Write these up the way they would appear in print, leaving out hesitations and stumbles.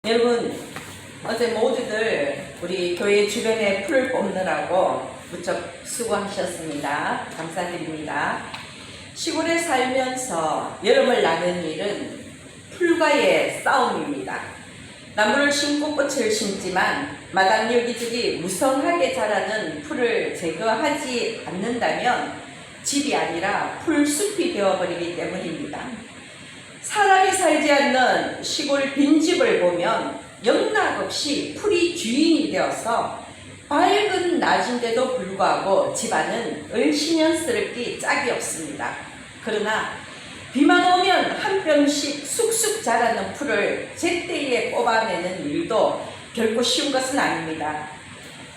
여러분, 어제 모두들 우리 교회 주변에 풀을 뽑느라고 무척 수고하셨습니다. 감사드립니다. 시골에 살면서 여름을 나는 일은 풀과의 싸움입니다. 나무를 심고 꽃을 심지만 마당 여기저기 무성하게 자라는 풀을 제거하지 않는다면 집이 아니라 풀숲이 되어버리기 때문입니다. 사람이 살지 않는 시골 빈집을 보면 영락없이 풀이 주인이 되어서 밝은 낮인데도 불구하고 집안은 을씨년스럽기 짝이 없습니다. 그러나 비만 오면 한 뼘씩 쑥쑥 자라는 풀을 제때에 뽑아내는 일도 결코 쉬운 것은 아닙니다.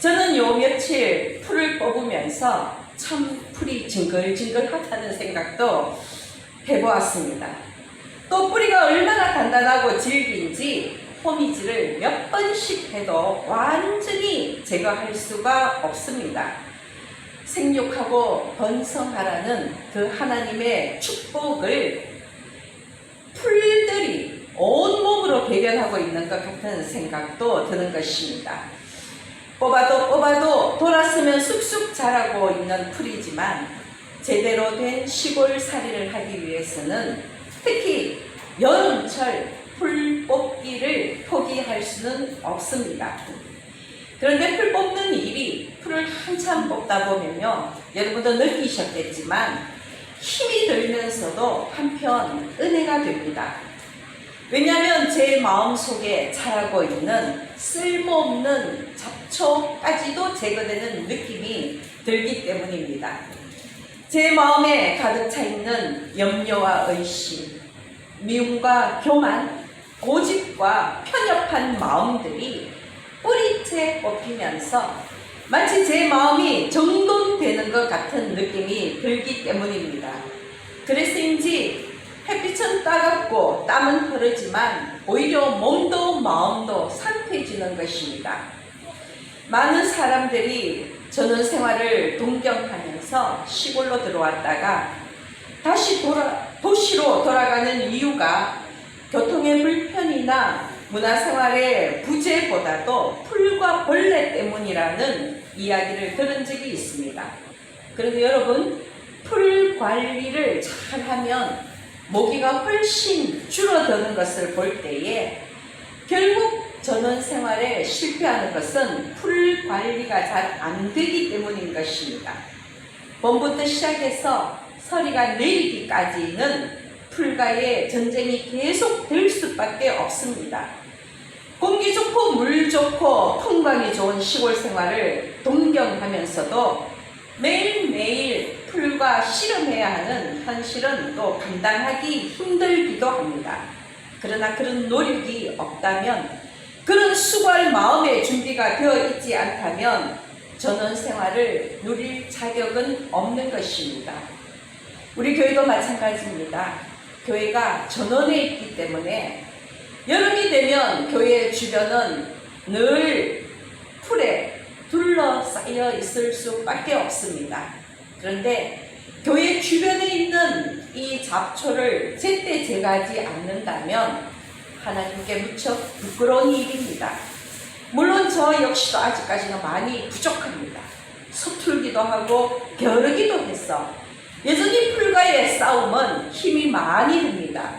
저는 요 며칠 풀을 뽑으면서 참 풀이 징글징글하다는 생각도 해보았습니다. 또 뿌리가 얼마나 단단하고 질긴지 호미질을 몇 번씩 해도 완전히 제거할 수가 없습니다. 생육하고 번성하라는 그 하나님의 축복을 풀들이 온몸으로 배변하고 있는 것 같은 생각도 드는 것입니다. 뽑아도 돌았으면 쑥쑥 자라고 있는 풀이지만 제대로 된 시골살이를 하기 위해서는 특히 여름철 풀 뽑기를 포기할 수는 없습니다. 그런데 풀 뽑는 일이 풀을 한참 뽑다 보면요, 여러분도 느끼셨겠지만 힘이 들면서도 한편 은혜가 됩니다. 왜냐하면 제 마음속에 자라고 있는 쓸모없는 잡초까지도 제거되는 느낌이 들기 때문입니다. 제 마음에 가득 차 있는 염려와 의심, 미움과 교만, 고집과 편협한 마음들이 뿌리째 뽑히면서 마치 제 마음이 정돈되는 것 같은 느낌이 들기 때문입니다. 그래서인지 햇빛은 따갑고 땀은 흐르지만 오히려 몸도 마음도 상쾌해지는 것입니다. 많은 사람들이 저는 생활을 동경하면서 시골로 들어왔다가 다시 도시로 돌아가는 이유가 교통의 불편이나 문화생활의 부재보다도 풀과 벌레 때문이라는 이야기를 들은 적이 있습니다. 그런데 여러분, 풀 관리를 잘하면 모기가 훨씬 줄어드는 것을 볼 때에 결국 전원 생활에 실패하는 것은 풀 관리가 잘 안 되기 때문인 것입니다. 봄부터 시작해서 서리가 내리기까지는 풀과의 전쟁이 계속될 수밖에 없습니다. 공기 좋고 물 좋고 풍광이 좋은 시골 생활을 동경하면서도 매일매일 풀과 씨름해야 하는 현실은 또 감당하기 힘들기도 합니다. 그러나 그런 노력이 없다면, 그런 수고할 마음의 준비가 되어 있지 않다면 전원 생활을 누릴 자격은 없는 것입니다. 우리 교회도 마찬가지입니다. 교회가 전원에 있기 때문에 여름이 되면 교회 주변은 늘 풀에 둘러싸여 있을 수밖에 없습니다. 그런데 교회 주변에 있는 이 잡초를 제때 제거하지 않는다면 하나님께 무척 부끄러운 일입니다. 물론 저 역시도 아직까지는 많이 부족합니다. 서툴기도 하고 게으르기도 해서 여전히 풀과의 싸움은 힘이 많이 듭니다.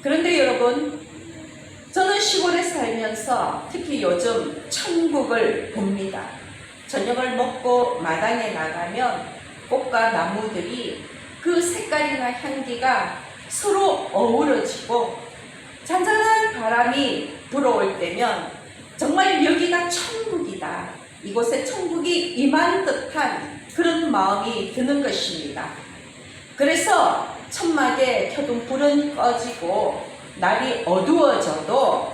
그런데 여러분, 저는 시골에 살면서 특히 요즘 천국을 봅니다. 저녁을 먹고 마당에 나가면 꽃과 나무들이 그 색깔이나 향기가 서로 어우러지고 잔잔한 바람이 불어올 때면 정말 여기가 천국이다, 이곳에 천국이 임한 듯한 그런 마음이 드는 것입니다. 그래서 천막에 켜둔 불은 꺼지고 날이 어두워져도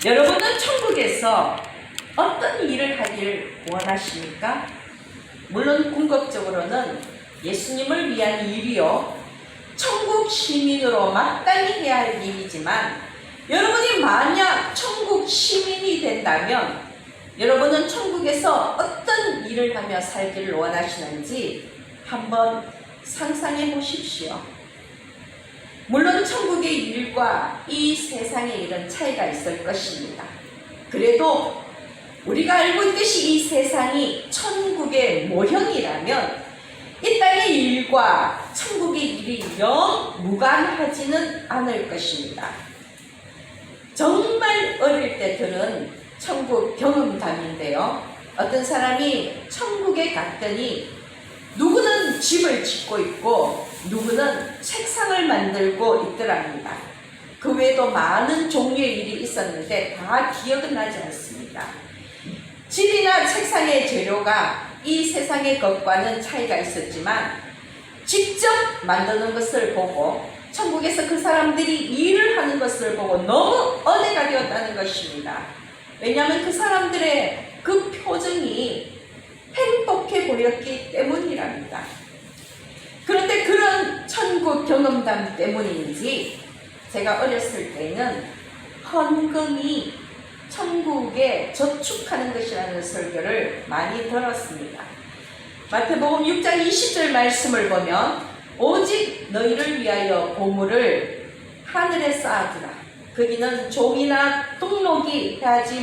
여러분은 천국에서 어떤 일을 하길 원하십니까? 물론 궁극적으로는 예수님을 위한 일이요, 천국 시민으로 마땅히 해야 할 일이지만, 여러분이 만약 천국 시민이 된다면 여러분은 천국에서 어떤 일을 하며 살기를 원하시는지 한번 상상해 보십시오. 물론 천국의 일과 이 세상의 일은 차이가 있을 것입니다. 그래도 우리가 알고 있듯이 이 세상이 천국의 모형이라면 이 땅의 일과 천국의 일이 영 무관하지는 않을 것입니다. 정말 어릴 때 들은 천국 경험담인데요. 어떤 사람이 천국에 갔더니 누구는 집을 짓고 있고 누구는 책상을 만들고 있더랍니다. 그 외에도 많은 종류의 일이 있었는데 다 기억은 나지 않습니다. 집이나 책상의 재료가 이 세상의 것과는 차이가 있었지만 직접 만드는 것을 보고 천국에서 그 사람들이 일을 하는 것을 보고 너무 은혜가 되었다는 것입니다. 왜냐하면 그 사람들의 그 표정이 행복해 보였기 때문이랍니다. 그런데 그런 천국 경험담 때문인지 제가 어렸을 때는 헌금이 천국에 저축하는 것이라는 설교를 많이 들었습니다. 마태복음 6장 20절 말씀을 보면 오직 너희를 위하여 보물을 하늘에 쌓아두라. 거기는 종이나 똥록이 하지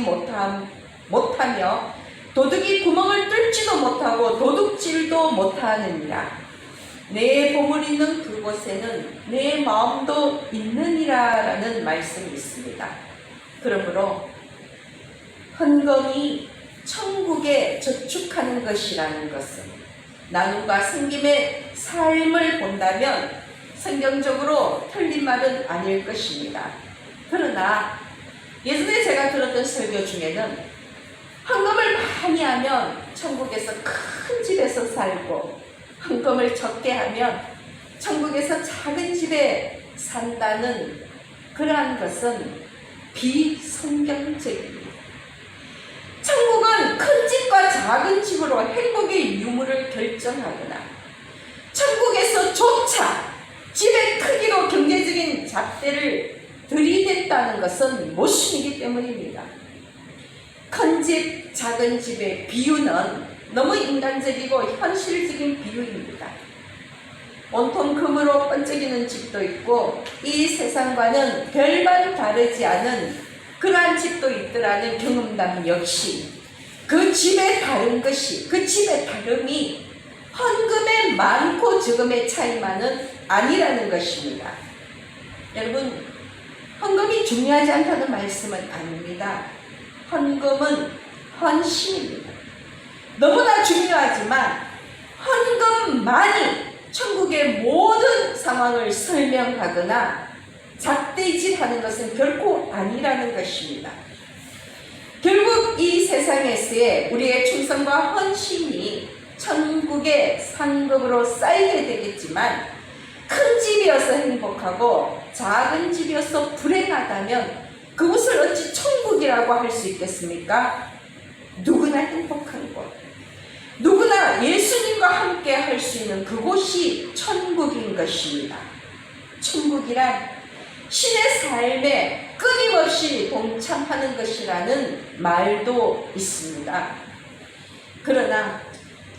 못하며 도둑이 구멍을 뚫지도 못하고 도둑질도 못하느니라. 내 보물 있는 그곳에는 내 마음도 있느니라 라는 말씀이 있습니다. 그러므로 헌금이 천국에 저축하는 것이라는 것은 나눔과 섬김의 삶을 본다면 성경적으로 틀린 말은 아닐 것입니다. 그러나 예전에 제가 들었던 설교 중에는 헌금을 많이 하면 천국에서 큰 집에서 살고 헌금을 적게 하면 천국에서 작은 집에 산다는 그러한 것은 비성경적입니다. 천국은 큰 집과 작은 집으로 행복의 유무를 결정하거나 천국에서조차 집의 크기로 경제적인 잣대를 들이댔다는 것은 모순이기 때문입니다. 큰 집, 작은 집의 비유는 너무 인간적이고 현실적인 비유입니다. 온통 금으로 번쩍이는 집도 있고 이 세상과는 별반 다르지 않은 그러한 집도 있더라는 경험담 역시 그 집의 다른 것이, 그 집의 다름이 헌금의 많고 적음의 차이만은 아니라는 것입니다. 여러분, 헌금이 중요하지 않다는 말씀은 아닙니다. 헌금은 헌신입니다. 너무나 중요하지만 헌금만이 천국의 모든 상황을 설명하거나 잣대질하는 것은 결코 아니라는 것입니다. 결국 이 세상에서의 우리의 충성과 헌신이 천국의 상급으로 쌓이게 되겠지만 큰 집이어서 행복하고 작은 집이어서 불행하다면 그것을 어찌 천국이라고 할 수 있겠습니까? 누구나 행복한 곳, 누구나 예수님과 함께 할 수 있는 그곳이 천국인 것입니다. 천국이란 신의 삶에 끊임없이 동참하는 것이라는 말도 있습니다. 그러나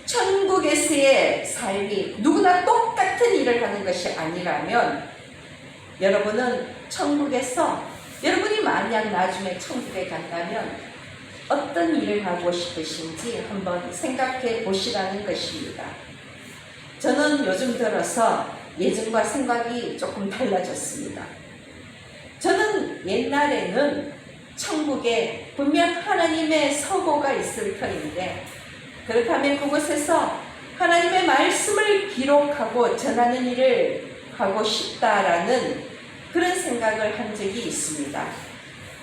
천국에서의 삶이 누구나 똑같은 일을 하는 것이 아니라면 여러분은 천국에서 여러분이 만약 나중에 천국에 간다면 어떤 일을 하고 싶으신지 한번 생각해 보시라는 것입니다. 저는 요즘 들어서 예전과 생각이 조금 달라졌습니다. 저는 옛날에는 천국에 분명 하나님의 서고가 있을 터인데 그렇다면 그곳에서 하나님의 말씀을 기록하고 전하는 일을 하고 싶다라는 그런 생각을 한 적이 있습니다.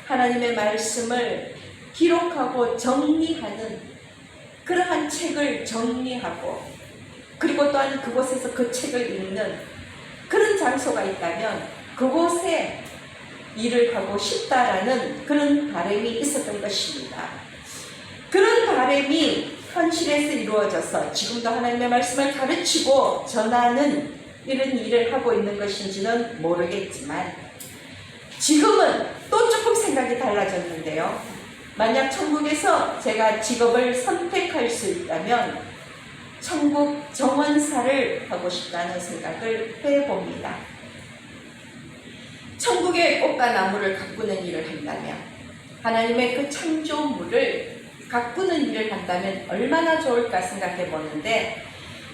하나님의 말씀을 기록하고 정리하는 그러한 책을 정리하고 그리고 또한 그곳에서 그 책을 읽는 그런 장소가 있다면 그곳에 일을 하고 싶다라는 그런 바람이 있었던 것입니다. 그런 바람이 현실에서 이루어져서 지금도 하나님의 말씀을 가르치고 전하는 이런 일을 하고 있는 것인지는 모르겠지만 지금은 또 조금 생각이 달라졌는데요. 만약 천국에서 제가 직업을 선택할 수 있다면 천국 정원사를 하고 싶다는 생각을 해봅니다. 천국의 꽃과 나무를 가꾸는 일을 한다면, 하나님의 그 창조물을 가꾸는 일을 한다면 얼마나 좋을까 생각해 보는데,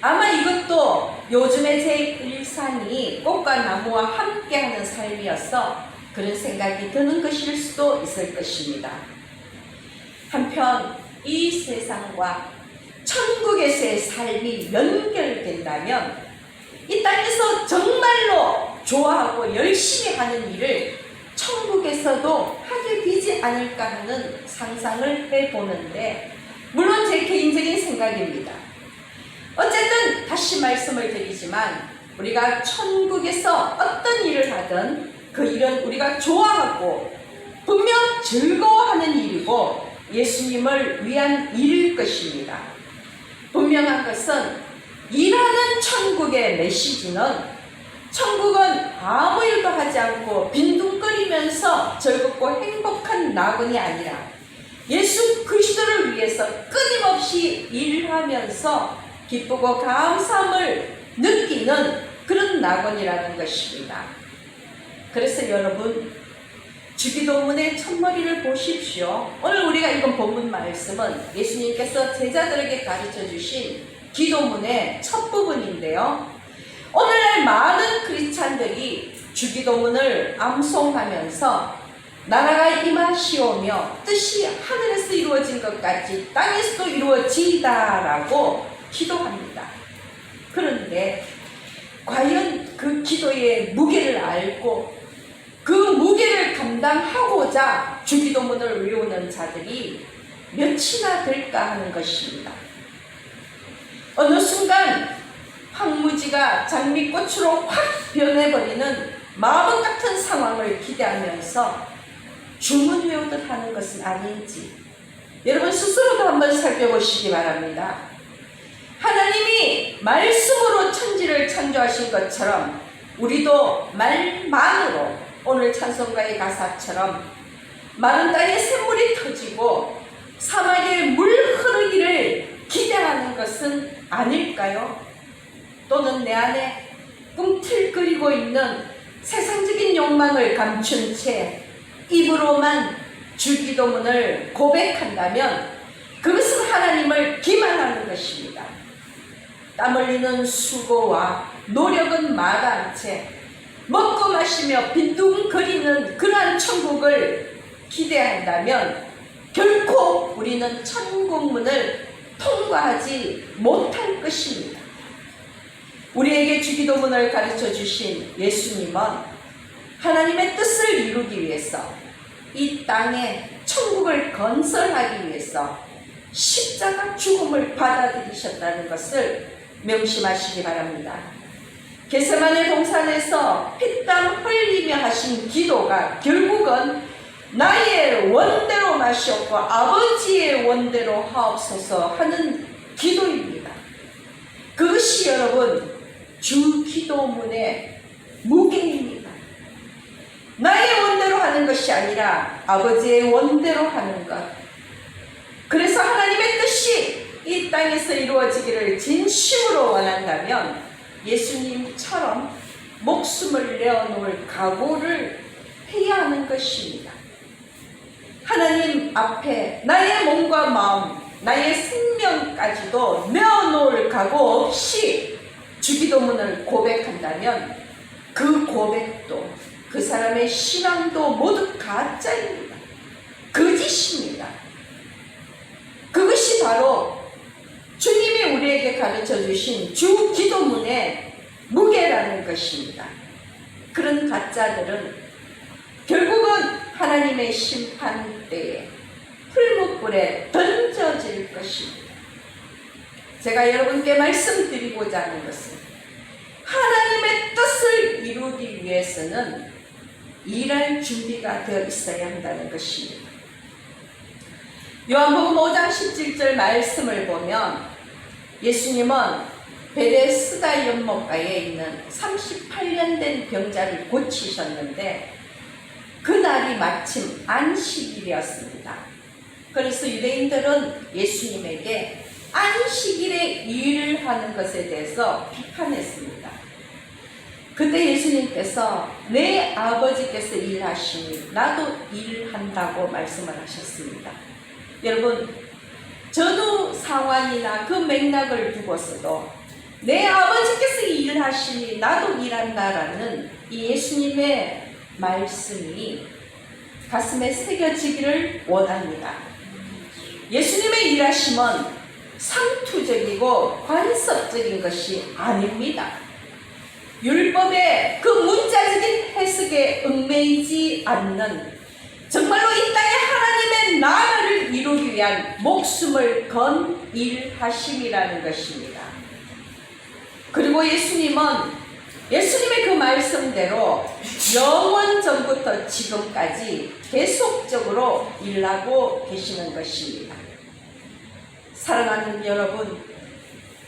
아마 이것도 요즘의 제 일상이 꽃과 나무와 함께하는 삶이어서 그런 생각이 드는 것일 수도 있을 것입니다. 한편 이 세상과 천국에서의 삶이 연결된다면 이 땅에서 정말로 좋아하고 열심히 하는 일을 천국에서도 하게 되지 않을까 하는 상상을 해보는데, 물론 제 개인적인 생각입니다. 어쨌든 다시 말씀을 드리지만 우리가 천국에서 어떤 일을 하든 그 일은 우리가 좋아하고 분명 즐거워하는 일이고 예수님을 위한 일일 것입니다. 분명한 것은 일하는 천국의 메시지는, 천국은 아무 일도 하지 않고 빈둥거리면서 즐겁고 행복한 낙원이 아니라 예수 그리스도를 위해서 끊임없이 일하면서 기쁘고 감사함을 느끼는 그런 낙원이라는 것입니다. 그래서 여러분, 주기도문의 첫머리를 보십시오. 오늘 우리가 읽은 본문 말씀은 예수님께서 제자들에게 가르쳐 주신 기도문의 첫 부분인데요. 오늘날 많은 크리스찬들이 주기도문을 암송하면서 나라가 임하시오며 뜻이 하늘에서 이루어진 것 같이 땅에서도 이루어지다라고 기도합니다. 그런데 과연 그 기도의 무게를 알고 그 무게를 감당하고자 주기도문을 외우는 자들이 몇이나 될까 하는 것입니다. 어느 순간 황무지가 장미꽃으로 확 변해버리는 마법 같은 상황을 기대하면서 주문 외우듯 하는 것은 아닌지 여러분 스스로도 한번 살펴보시기 바랍니다. 하나님이 말씀으로 천지를 창조하신 것처럼 우리도 말만으로, 오늘 찬송가의 가사처럼 마른 땅에 샘물이 터지고 사막에 물 흐르기를 기대하는 것은 아닐까요? 또는 내 안에 꿈틀거리고 있는 세상적인 욕망을 감춘 채 입으로만 주기도문을 고백한다면 그것은 하나님을 기만하는 것입니다. 땀 흘리는 수고와 노력은 마다한 채 먹고 마시며 빈둥거리는 그러한 천국을 기대한다면 결코 우리는 천국문을 통과하지 못할 것입니다. 우리에게 주기도문을 가르쳐 주신 예수님은 하나님의 뜻을 이루기 위해서 이 땅에 천국을 건설하기 위해서 십자가 죽음을 받아들이셨다는 것을 명심하시기 바랍니다. 겟세마네 동산에서 피땀 흘리며 하신 기도가 결국은 나의 원대로 마시옵고 아버지의 원대로 하옵소서 하는 기도입니다. 그것이 여러분 주기도문의 무게입니다. 나의 원대로 하는 것이 아니라 아버지의 원대로 하는 것. 그래서 하나님의 뜻이 이 땅에서 이루어지기를 진심으로 원한다면 예수님처럼 목숨을 내어놓을 각오를 해야 하는 것입니다. 하나님 앞에 나의 몸과 마음, 나의 생명까지도 내어놓을 각오 없이 주기도문을 고백한다면 그 고백도 그 사람의 신앙도 모두 가짜입니다. 거짓입니다. 그것이 바로 주님이 우리에게 가르쳐 주신 주기도문의 무게라는 것입니다. 그런 가짜들은 결국은 하나님의 심판대에 풀무불에 던져질 것입니다. 제가 여러분께 말씀드리고자 하는 것은 하나님의 뜻을 이루기 위해서는 일할 준비가 되어 있어야 한다는 것입니다. 요한복음 5장 17절 말씀을 보면 예수님은 베데스다 연못가에 있는 38년 된 병자를 고치셨는데 그날이 마침 안식일이었습니다. 그래서 유대인들은 예수님에게 안식일에 일을 하는 것에 대해서 비판했습니다. 그때 예수님께서 내 아버지께서 일하시니 나도 일한다고 말씀을 하셨습니다. 여러분, 전후 상황이나 그 맥락을 두고서도 내 아버지께서 일하시니 나도 일한다라는 이 예수님의 말씀이 가슴에 새겨지기를 원합니다. 예수님의 일하심은 상투적이고 관습적인 것이 아닙니다. 율법의 그 문자적인 해석에 얽매이지 않는 정말로 이 땅에 하나님의 나라를 이루기 위한 목숨을 건 일하심이라는 것입니다. 그리고 예수님의 그 말씀대로 영원 전부터 지금까지 계속적으로 일하고 계시는 것입니다. 사랑하는 여러분,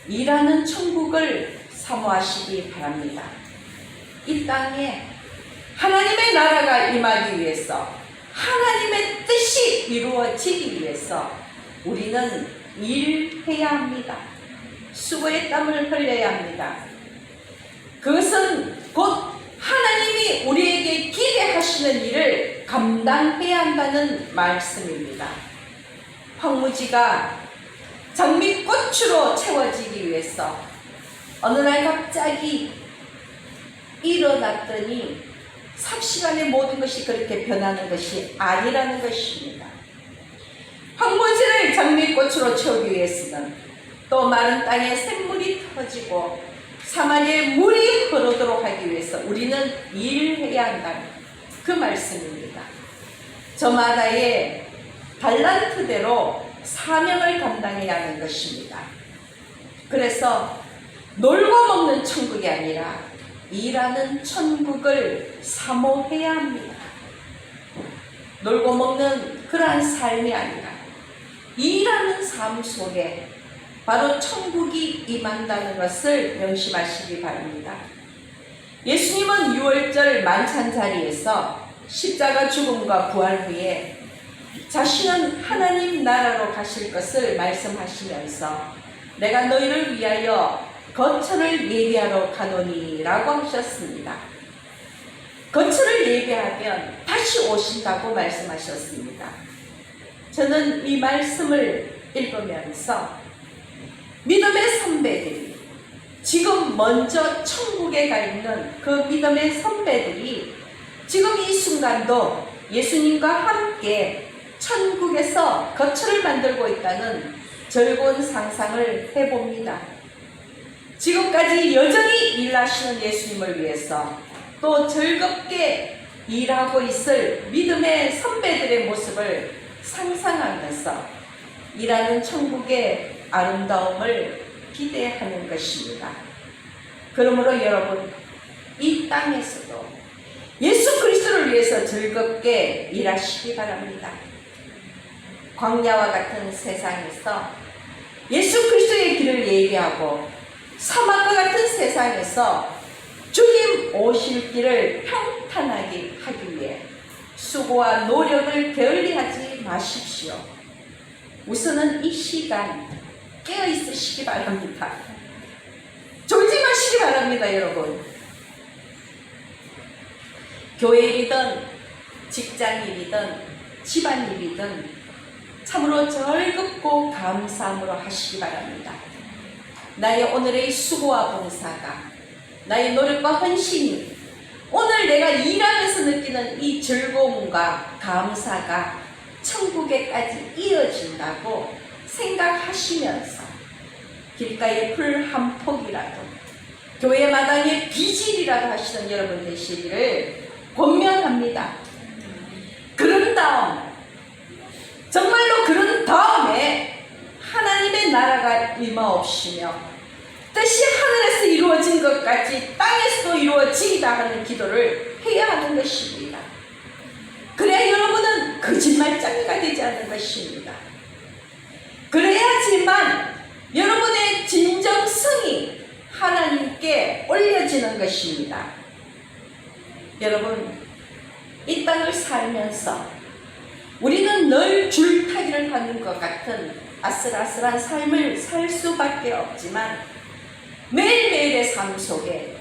일하는 천국을 사모하시기 바랍니다. 이 땅에 하나님의 나라가 임하기 위해서, 하나님의 뜻이 이루어지기 위해서 우리는 일해야 합니다. 수고의 땀을 흘려야 합니다. 그것은 곧 하나님이 우리에게 기대하시는 일을 감당해야 한다는 말씀입니다. 황무지가 장미꽃으로 채워지기 위해서 어느 날 갑자기 일어났더니 삽시간에 모든 것이 그렇게 변하는 것이 아니라는 것입니다. 황무지를 장미꽃으로 채우기 위해서는 또 마른 땅에 샘물이 터지고 사마리에 물이 흐르도록 하기 위해서 우리는 일해야 한다는 그 말씀입니다. 저마다의 달란트대로 사명을 감당해야 하는 것입니다. 그래서 놀고 먹는 천국이 아니라 일하는 천국을 사모해야 합니다. 놀고 먹는 그러한 삶이 아니라 일하는 삶 속에 바로 천국이 임한다는 것을 명심하시기 바랍니다. 예수님은 6월절 만찬 자리에서 십자가 죽음과 부활 후에 자신은 하나님 나라로 가실 것을 말씀하시면서 내가 너희를 위하여 거처를 예비하러 가노니 라고 하셨습니다. 거처를 예비하면 다시 오신다고 말씀하셨습니다. 저는 이 말씀을 읽으면서 믿음의 선배들이, 지금 먼저 천국에 가 있는 그 믿음의 선배들이 지금 이 순간도 예수님과 함께 천국에서 거처를 만들고 있다는 즐거운 상상을 해봅니다. 지금까지 여전히 일하시는 예수님을 위해서 또 즐겁게 일하고 있을 믿음의 선배들의 모습을 상상하면서 일하는 천국의 아름다움을 기대하는 것입니다. 그러므로 여러분, 이 땅에서도 예수 그리스도를 위해서 즐겁게 일하시기 바랍니다. 광야와 같은 세상에서 예수 그리스도의 길을 예비하고 사막과 같은 세상에서 주님 오실 길을 평탄하게 하기 위해 수고와 노력을 게을리하지 마십시오. 우선은 이 시간 깨어 있으시기 바랍니다. 졸지 마시기 바랍니다, 여러분. 교회 일이든 직장일이든 집안일이든 참으로 즐겁고 감사함으로 하시기 바랍니다. 나의 오늘의 수고와 봉사가, 나의 노력과 헌신이, 오늘 내가 일하면서 느끼는 이 즐거움과 감사가 천국에까지 이어진다고 생각하시면서 길가의 풀 한 폭이라도, 교회 마당의 비질이라도 하시는 여러분 되시기를 권면합니다. 그런 다음, 정말로 그런 다음에 하나님의 나라가 임하옵시며 뜻이 하늘에서 이루어진 것까지 땅에서도 이루어지이다 하는 기도를 해야 하는 것입니다. 그래야 여러분은 거짓말쟁이가 되지 않는 것입니다. 그래야지만 여러분의 진정성이 하나님께 올려지는 것입니다. 여러분, 이 땅을 살면서 우리는 늘 줄타기를 하는 것 같은 아슬아슬한 삶을 살 수밖에 없지만 매일매일의 삶 속에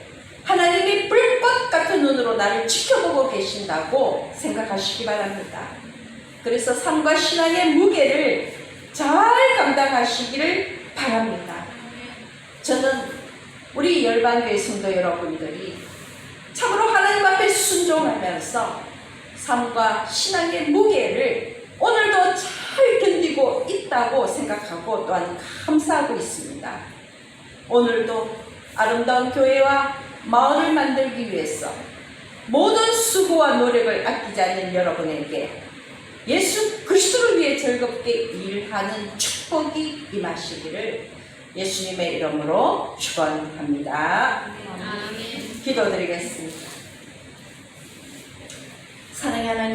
하나님이 불꽃 같은 눈으로 나를 지켜보고 계신다고 생각하시기 바랍니다. 그래서 삶과 신앙의 무게를 잘 감당하시기를 바랍니다. 저는 우리 열방교회 성도 여러분들이 참으로 하나님 앞에 순종하면서 삶과 신앙의 무게를 오늘도 잘 견디고 있다고 생각하고 또한 감사하고 있습니다. 오늘도 아름다운 교회와 마을을 만들기 위해서 모든 수고와 노력을 아끼지 않는 여러분에게 예수 그리스도를 위해 즐겁게 일하는 축복이 임하시기를 예수님의 이름으로 축원합니다. 기도드리겠습니다. 사랑하는 하나님,